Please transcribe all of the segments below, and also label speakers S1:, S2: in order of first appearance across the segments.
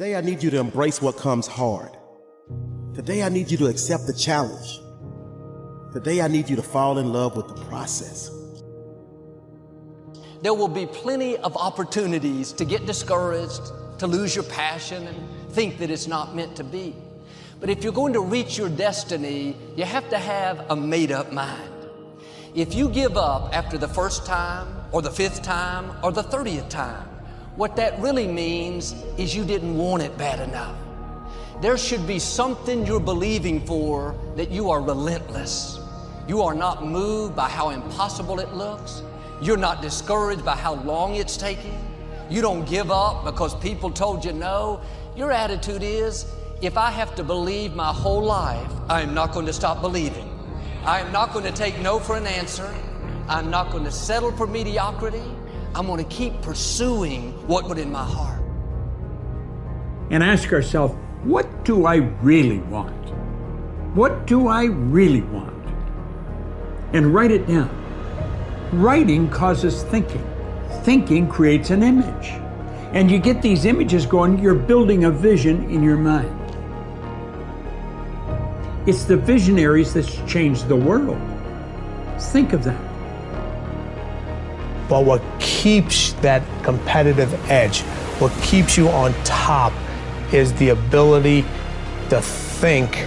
S1: Today I need you to embrace what comes hard. Today I need you to accept the challenge. Today I need you to fall in love with the process.
S2: There will be plenty of opportunities to get discouraged, to lose your passion and think that it's not meant to be. But if you're going to reach your destiny, you have to have a made-up mind. If you give up after the first time, or the 5th time, or the 30th time, what that really means is you didn't want it bad enough. There should be something you're believing for, that you are relentless. You are not moved by how impossible it looks. You're not discouraged by how long it's taking. You don't give up because people told you no. Your attitude is, if I have to believe my whole life, I am not going to stop believing. I am not going to take no for an answer. I'm not going to settle for mediocrity. I'm going to keep pursuing what was in my heart.
S3: And ask ourselves, what do I really want? What do I really want? And write it down. Writing causes thinking. Thinking creates an image. And you get these images going, you're building a vision in your mind. It's the visionaries that's changed the world. Think of that.
S4: But what keeps that competitive edge, what keeps you on top, is the ability to think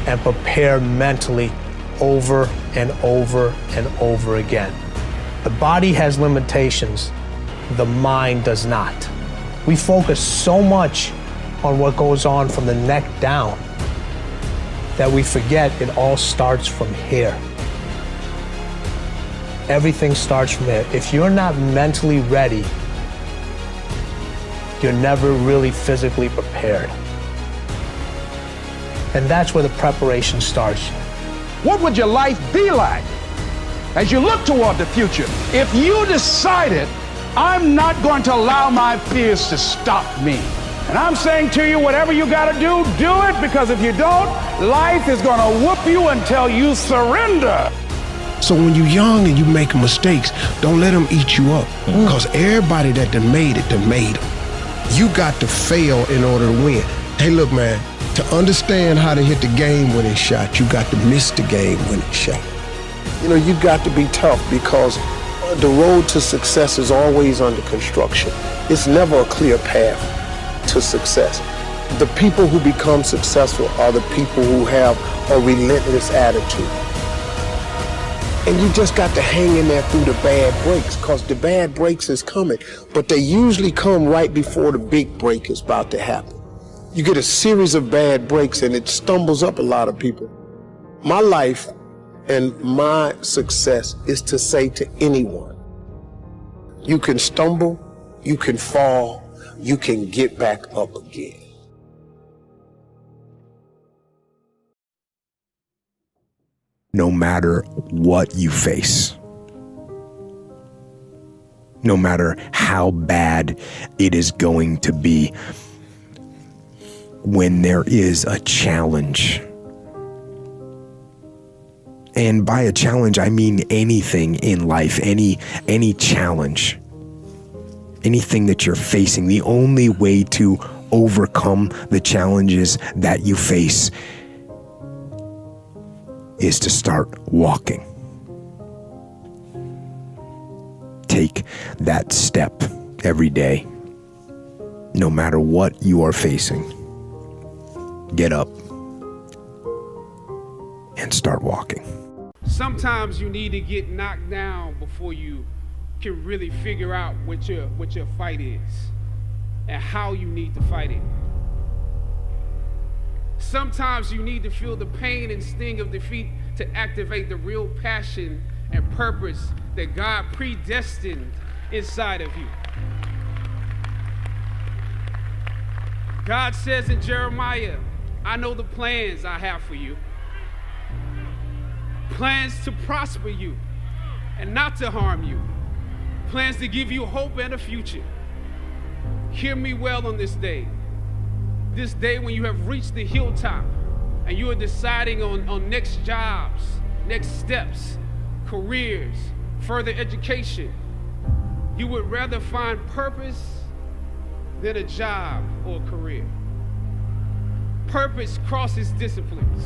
S4: and prepare mentally over and over and over again. The body has limitations, the mind does not. We focus so much on what goes on from the neck down that we forget it all starts from here. Everything starts from there. If you're not mentally ready, you're never really physically prepared. And that's where the preparation starts.
S5: What would your life be like as you look toward the future if you decided, I'm not going to allow my fears to stop me? And I'm saying to you, whatever you got to do it, because if you don't, life is going to whoop you until you surrender.
S6: So when you're young and you make mistakes, don't let them eat you up. Because everybody that done made it, done made them. You got to fail in order to win. Hey, look, man, to understand how to hit the game-winning shot, you got to miss the game-winning shot. You know, you got to be tough, because the road to success is always under construction. It's never a clear path to success. The people who become successful are the people who have a relentless attitude. And you just got to hang in there through the bad breaks, because the bad breaks is coming, but they usually come right before the big break is about to happen. You get a series of bad breaks and it stumbles up a lot of people. My life and my success is to say to anyone, you can stumble, you can fall, you can get back up again.
S7: No matter what you face, no matter how bad it is going to be, when there is a challenge, and by a challenge I mean anything in life, any challenge, anything that you're facing, the only way to overcome the challenges that you face is to start walking. Take that step every day, no matter what you are facing. Get up and start walking.
S8: Sometimes you need to get knocked down before you can really figure out what your fight is and how you need to fight it. Sometimes you need to feel the pain and sting of defeat to activate the real passion and purpose that God predestined inside of you. God says in Jeremiah, I know the plans I have for you. Plans to prosper you and not to harm you. Plans to give you hope and a future. Hear me well on this day. This day when you have reached the hilltop and you are deciding on next jobs, next steps, careers, further education. You would rather find purpose than a job or a career. Purpose crosses disciplines.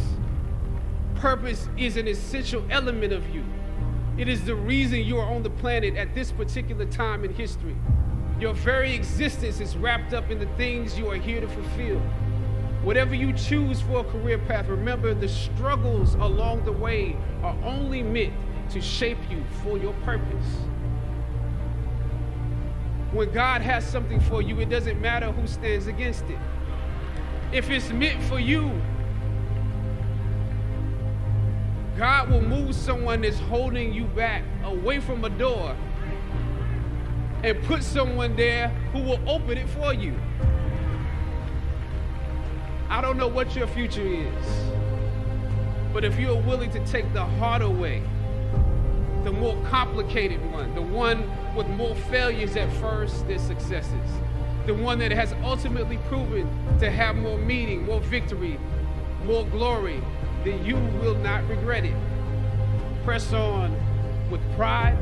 S8: Purpose is an essential element of you. It is the reason you are on the planet at this particular time in history. Your very existence is wrapped up in the things you are here to fulfill. Whatever you choose for a career path, remember the struggles along the way are only meant to shape you for your purpose. When God has something for you, it doesn't matter who stands against it. If it's meant for you, God will move someone that's holding you back away from a door and put someone there who will open it for you. I don't know what your future is, but if you're willing to take the harder way, the more complicated one, the one with more failures at first than successes, the one that has ultimately proven to have more meaning, more victory, more glory, then you will not regret it. Press on with pride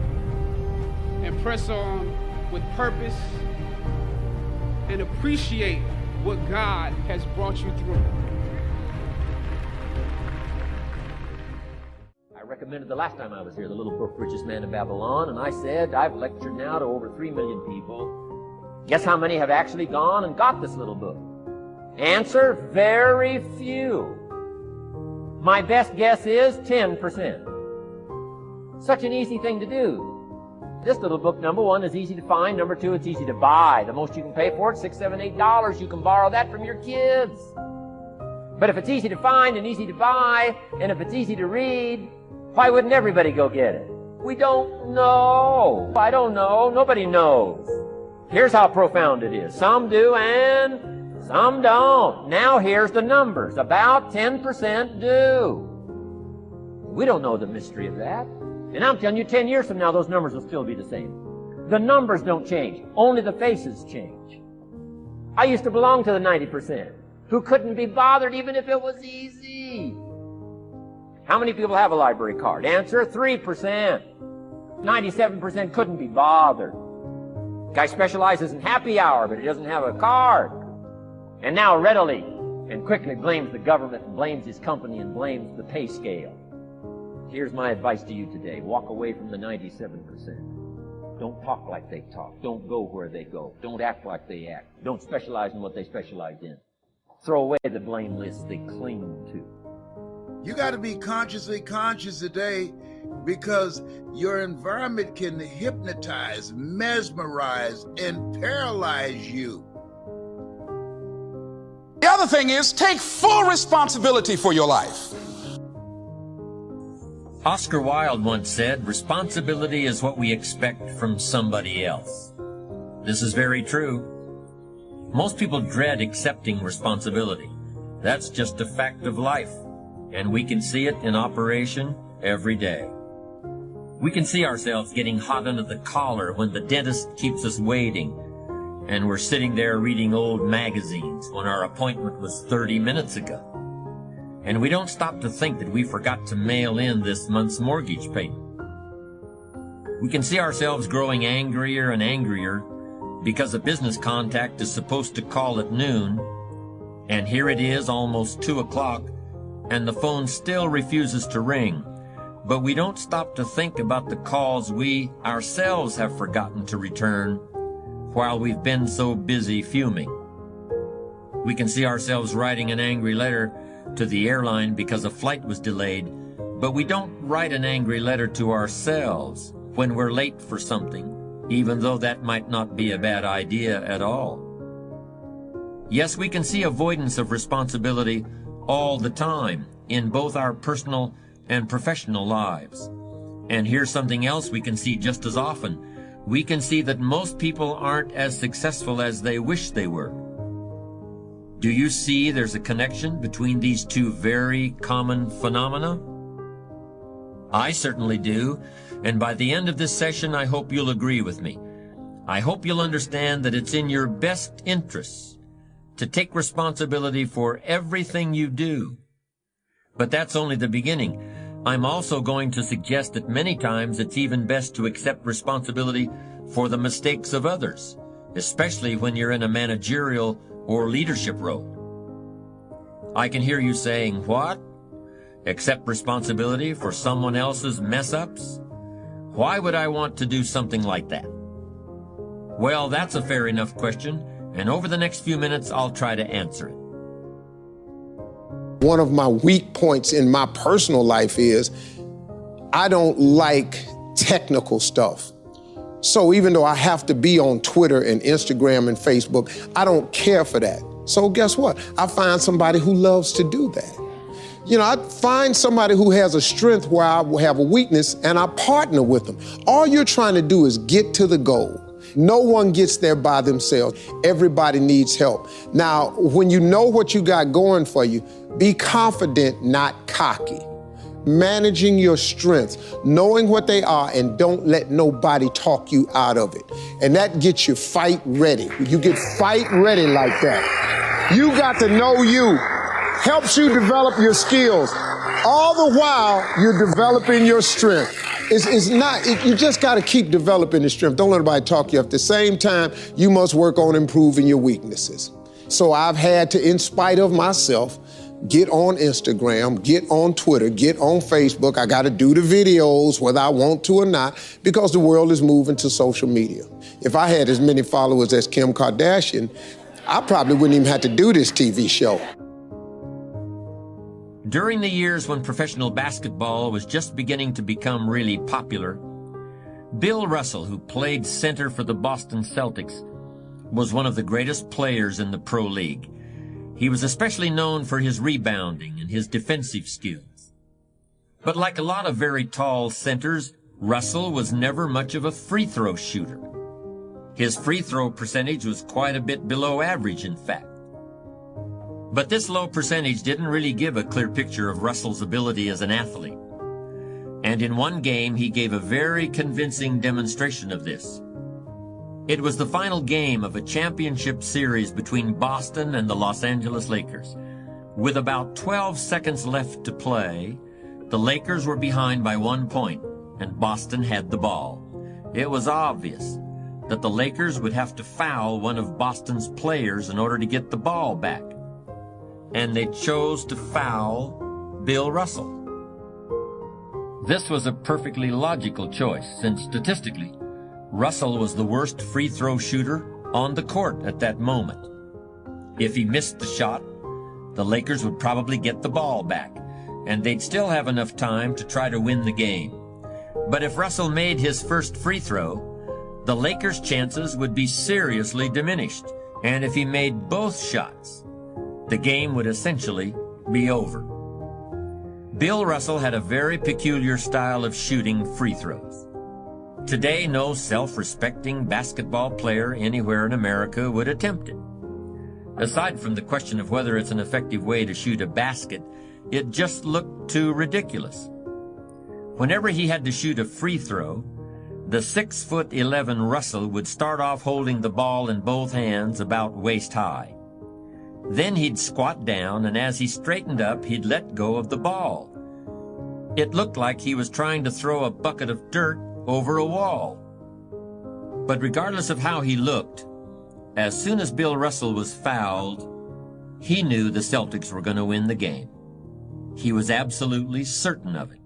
S8: and press on with purpose and appreciate what God has brought you through.
S9: I recommended the last time I was here the little book, Richest Man in Babylon, and I said I've lectured now to over 3 million people. Guess how many have actually gone and got this little book? Answer, very few. My best guess is 10%. Such an easy thing to do. This little book, number one, is easy to find. Number two, it's easy to buy. The most you can pay for it, $6, $7, $8. You can borrow that from your kids. But if it's easy to find and easy to buy, and if it's easy to read, why wouldn't everybody go get it? We don't know. I don't know. Nobody knows. Here's how profound it is. Some do and some don't. Now here's the numbers. About 10% do. We don't know the mystery of that. And I'm telling you, 10 years from now, those numbers will still be the same. The numbers don't change. Only the faces change. I used to belong to the 90% who couldn't be bothered even if it was easy. How many people have a library card? Answer, 3%. 97% couldn't be bothered. Guy specializes in happy hour, but he doesn't have a card. And now readily and quickly blames the government and blames his company and blames the pay scale. Here's my advice to you today. Walk away from the 97%. Don't talk like they talk. Don't go where they go. Don't act like they act. Don't specialize in what they specialize in. Throw away the blame list they cling to.
S10: You got to be consciously conscious today, because your environment can hypnotize, mesmerize, and paralyze you.
S5: The other thing is, take full responsibility for your life.
S9: Oscar Wilde once said, responsibility is what we expect from somebody else. This is very true. Most people dread accepting responsibility. That's just a fact of life, and we can see it in operation every day. We can see ourselves getting hot under the collar when the dentist keeps us waiting, and we're sitting there reading old magazines when our appointment was 30 minutes ago. And we don't stop to think that we forgot to mail in this month's mortgage payment. We can see ourselves growing angrier and angrier because a business contact is supposed to call at noon, and here it is almost 2 o'clock, and the phone still refuses to ring. But we don't stop to think about the calls we ourselves have forgotten to return while we've been so busy fuming. We can see ourselves writing an angry letter to the airline because a flight was delayed, but we don't write an angry letter to ourselves when we're late for something, even though that might not be a bad idea at all. Yes, we can see avoidance of responsibility all the time in both our personal and professional lives. And here's something else we can see just as often. We can see that most people aren't as successful as they wish they were. Do you see there's a connection between these two very common phenomena? I certainly do, and by the end of this session, I hope you'll agree with me. I hope you'll understand that it's in your best interests to take responsibility for everything you do. But that's only the beginning. I'm also going to suggest that many times it's even best to accept responsibility for the mistakes of others, especially when you're in a managerial or leadership role. I can hear you saying, what? Accept responsibility for someone else's mess-ups? Why would I want to do something like that? Well, that's a fair enough question, and over the next few minutes, I'll try to answer it.
S6: One of my weak points in my personal life is I don't like technical stuff. So even though I have to be on Twitter and Instagram and Facebook, I don't care for that. So guess what? I find somebody who loves to do that. You know, I find somebody who has a strength where I have a weakness, and I partner with them. All you're trying to do is get to the goal. No one gets there by themselves. Everybody needs help. Now, when you know what you got going for you, be confident, not cocky. Managing your strengths, knowing what they are, and don't let nobody talk you out of it. And that gets you fight ready. You get fight ready like that. You got to know you. Helps you develop your skills. All the while, you're developing your strength. You just got to keep developing the strength. Don't let anybody talk you up. At the same time, you must work on improving your weaknesses. So I've had to, in spite of myself, get on Instagram, get on Twitter, get on Facebook. I got to do the videos whether I want to or not, because the world is moving to social media. If I had as many followers as Kim Kardashian, I probably wouldn't even have to do this TV show.
S9: During the years when professional basketball was just beginning to become really popular, Bill Russell, who played center for the Boston Celtics, was one of the greatest players in the pro league. He was especially known for his rebounding and his defensive skills. But like a lot of very tall centers, Russell was never much of a free throw shooter. His free throw percentage was quite a bit below average, in fact. But this low percentage didn't really give a clear picture of Russell's ability as an athlete. And in one game, he gave a very convincing demonstration of this. It was the final game of a championship series between Boston and the Los Angeles Lakers. With about 12 seconds left to play, the Lakers were behind by 1 point, and Boston had the ball. It was obvious that the Lakers would have to foul one of Boston's players in order to get the ball back. And they chose to foul Bill Russell. This was a perfectly logical choice, since statistically, Russell was the worst free throw shooter on the court at that moment. If he missed the shot, the Lakers would probably get the ball back, and they'd still have enough time to try to win the game. But if Russell made his first free throw, the Lakers' chances would be seriously diminished, and if he made both shots, the game would essentially be over. Bill Russell had a very peculiar style of shooting free throws. Today, no self-respecting basketball player anywhere in America would attempt it. Aside from the question of whether it's an effective way to shoot a basket, it just looked too ridiculous. Whenever he had to shoot a free throw, the 6'11" Russell would start off holding the ball in both hands about waist high. Then he'd squat down, and as he straightened up, he'd let go of the ball. It looked like he was trying to throw a bucket of dirt over a wall. But regardless of how he looked, as soon as Bill Russell was fouled, he knew the Celtics were going to win the game. He was absolutely certain of it.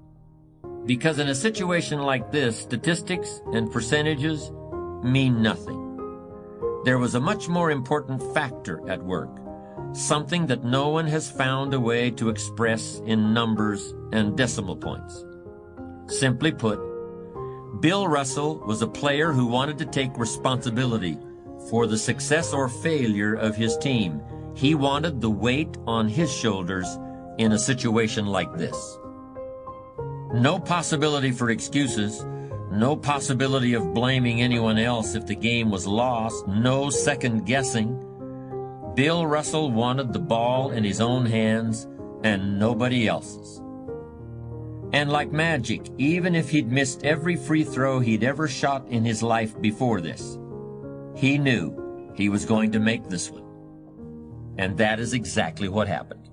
S9: Because in a situation like this, statistics and percentages mean nothing. There was a much more important factor at work. Something that no one has found a way to express in numbers and decimal points. Simply put, Bill Russell was a player who wanted to take responsibility for the success or failure of his team. He wanted the weight on his shoulders in a situation like this. No possibility for excuses, no possibility of blaming anyone else if the game was lost, no second guessing. Bill Russell wanted the ball in his own hands and nobody else's. And like magic, even if he'd missed every free throw he'd ever shot in his life before this, he knew he was going to make this one. And that is exactly what happened.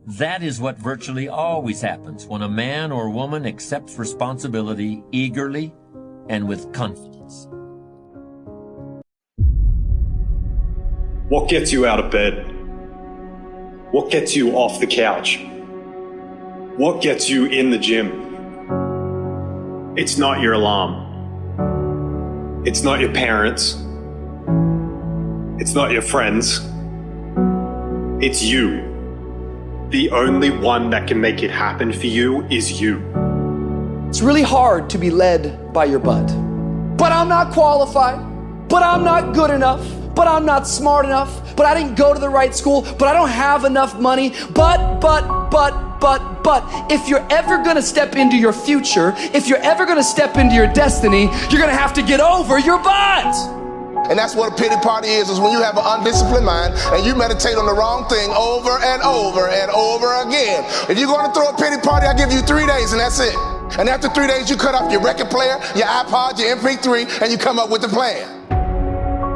S9: That is what virtually always happens when a man or woman accepts responsibility eagerly and with confidence.
S11: What gets you out of bed? What gets you off the couch? What gets you in the gym? It's not your alarm. It's not your parents. It's not your friends. It's you. The only one that can make it happen for you is you.
S12: It's really hard to be led by your butt. But I'm not qualified. But I'm not good enough. But I'm not smart enough. But I didn't go to the right school. But I don't have enough money. But. If you're ever gonna step into your future, if you're ever gonna step into your destiny, you're gonna have to get over your butt.
S13: And that's what a pity party is when you have an undisciplined mind and you meditate on the wrong thing over and over and over again. If you're going to throw a pity party, I'll give you 3 days and that's it. And after 3 days, you cut off your record player, your iPod, your MP3, and you come up with a plan.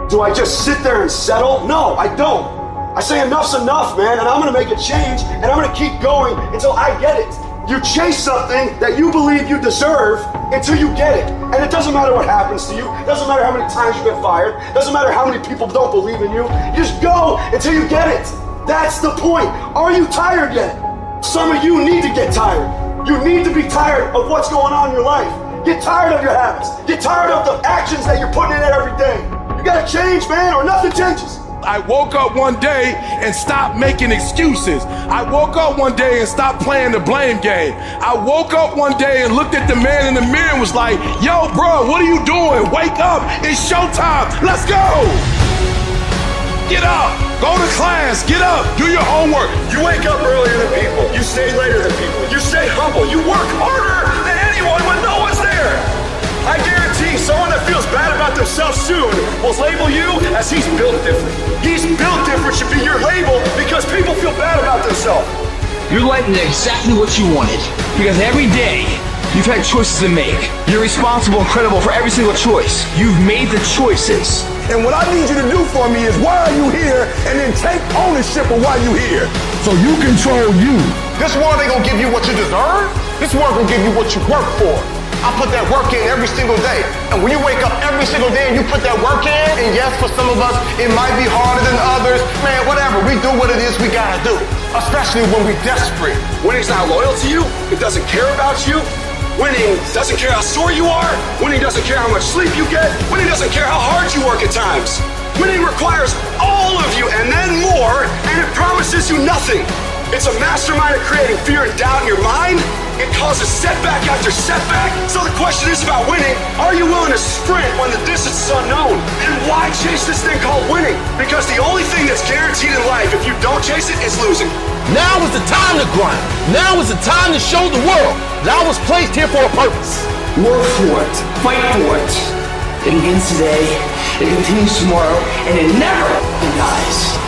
S14: Do I just sit there and settle? No, I don't. I say enough's enough, man, and I'm gonna make a change, and I'm gonna keep going until I get it. You chase something that you believe you deserve until you get it. And it doesn't matter what happens to you. It doesn't matter how many times you get fired. It doesn't matter how many people don't believe in you. You just go until you get it. That's the point. Are you tired yet? Some of you need to get tired. You need to be tired of what's going on in your life. Get tired of your habits. Get tired of the actions that you're putting in every day. You gotta change, man, or nothing changes.
S15: I woke up one day and stopped making excuses. I woke up one day and stopped playing the blame game. I woke up one day and looked at the man in the mirror and was like, yo, bro, what are you doing? Wake up, it's showtime, let's go. Get up, go to class, get up, do your homework. You wake up earlier than people, you stay later than people, you stay humble, you work harder than anyone when no one's there. I guarantee someone that feels bad about themselves soon will label you as he's built different. He's built different should be your label because people feel bad about themselves.
S16: Your life is exactly what you wanted because every day you've had choices to make. You're responsible and credible for every single choice. You've made the choices.
S15: And what I need you to do for me is why are you here and then take ownership of why you're here. So you control you.
S13: This world ain't gonna give you what you deserve. This world gonna give you what you work for. I put that work in every single day. And when you wake up every single day and you put that work in, and yes, for some of us, it might be harder than others. Man, whatever, we do what it is we gotta do. Especially when we're desperate.
S15: Winning's not loyal to you. It doesn't care about you. Winning doesn't care how sore you are. Winning doesn't care how much sleep you get. Winning doesn't care how hard you work at times. Winning requires all of you and then more, and it promises you nothing. It's a mastermind of creating fear and doubt in your mind. It causes setback after setback. So the question is about winning. Are you willing to sprint when the distance is unknown? And why chase this thing called winning? Because the only thing that's guaranteed in life, if you don't chase it, is losing.
S16: Now is the time to grind. Now is the time to show the world that I was placed here for a purpose.
S12: Work for it. Fight for it. It begins today, it continues tomorrow, and it never dies.